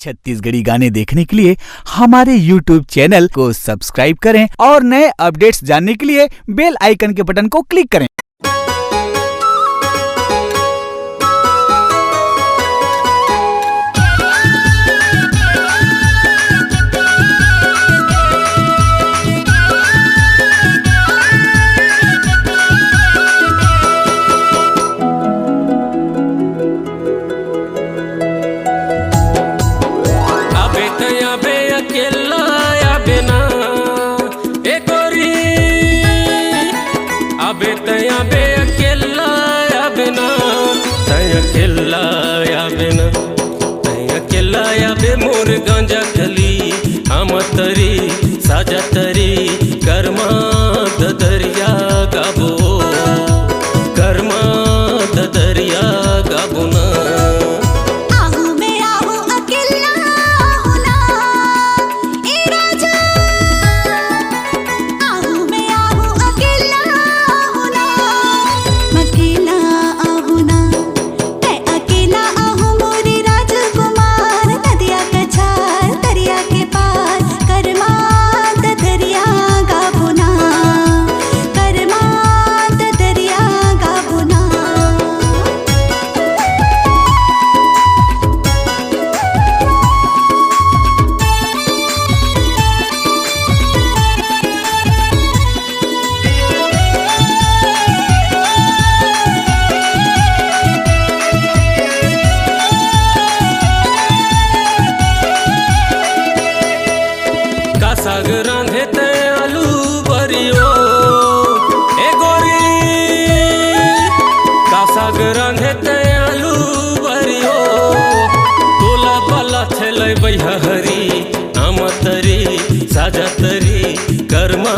छत्तीसगढ़ी गाने देखने के लिए हमारे YouTube चैनल को सब्सक्राइब करें और नए अपडेट्स जानने के लिए बेल आइकन के बटन को क्लिक करें। मोर गांजा खली हम तरी साजा तरी कर्मा दरिया गाबो कर्मा दरिया गाबो ना साग रांधे ते आलू बरियो ए गोरी का साग रांधे ते आलू बरियो तोला बाला छलै बैहा हरी हम तरी साजा तरी कर्मा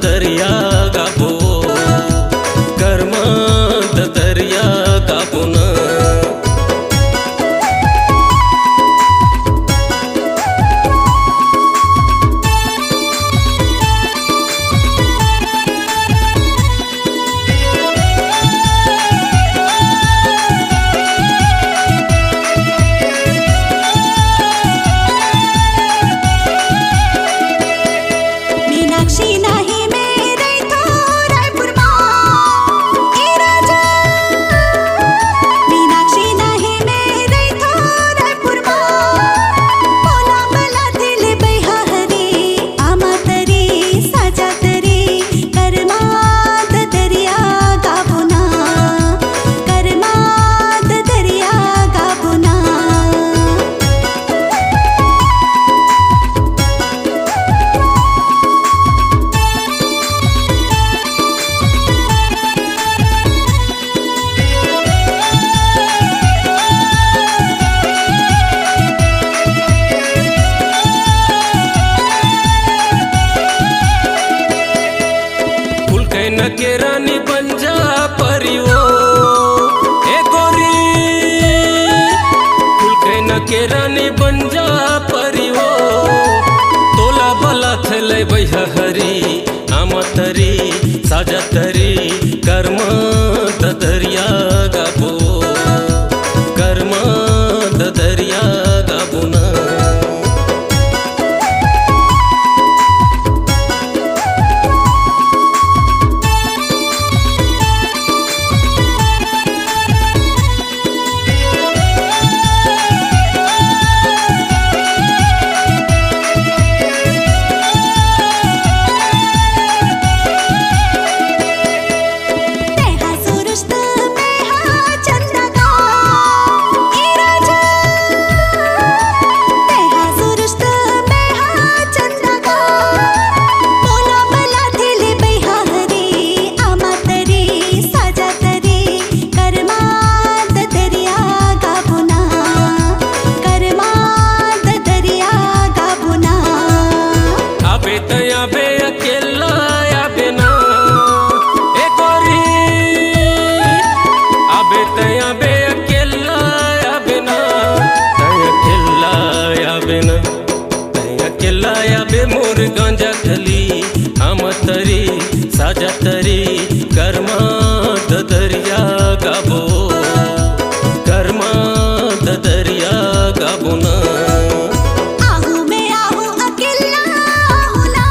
दरिया गाबो कर्मा दरिया गाबो ना के रानी बन जा परियो ए गोरी फुल के रानी बन जा परियो तोला बला थले बैहा हरी हम तरी साजा तरी कर्मा दरिया गाबो कर्मा दरिया गाबो ना मोर गांजा खली हम तरी साजा तरी कर्मा दरिया गाबो कर्मा दरिया गाबो। गाबोना। आहू में आहू अकेला आहू ना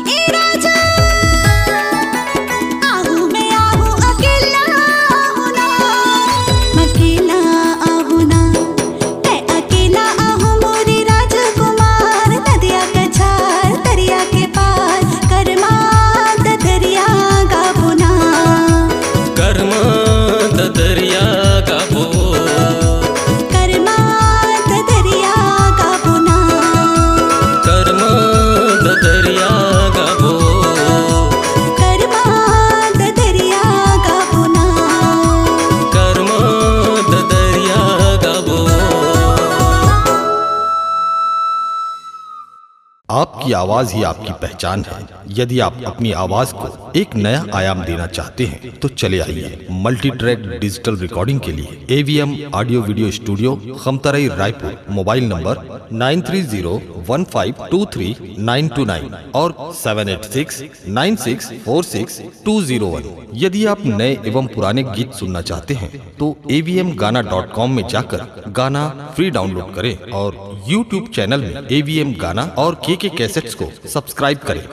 ए राजा, आहू में आहू अकेला आहू ना, अकेला आहू ना, मैं अकेला आहू मोरी राजकुमार, नदिया कछार दरिया के पार, कर्मा दरिया गाबो ना, कर्मा दरिया गाबो, कर्मा दरिया गाबो ना, कर्मा दरिया गाबो, कर्मा दरिया गाबो ना। कर्मा दरिया गाबो। आपकी आवाज ही आपकी पहचान है। यदि आप अपनी आवाज को एक नया आयाम देना चाहते हैं तो चले आइए मल्टी ट्रैक डिजिटल रिकॉर्डिंग के लिए AVM audio video studio Khamtarai Raipur. Mobile number 9301523929 और 7869646201। यदि आप नए एवं पुराने गीत सुनना चाहते हैं तो avmgana.com में जाकर गाना फ्री डाउनलोड करें और YouTube चैनल में AVM गाना और KK कैसेट्स को सब्सक्राइब करें।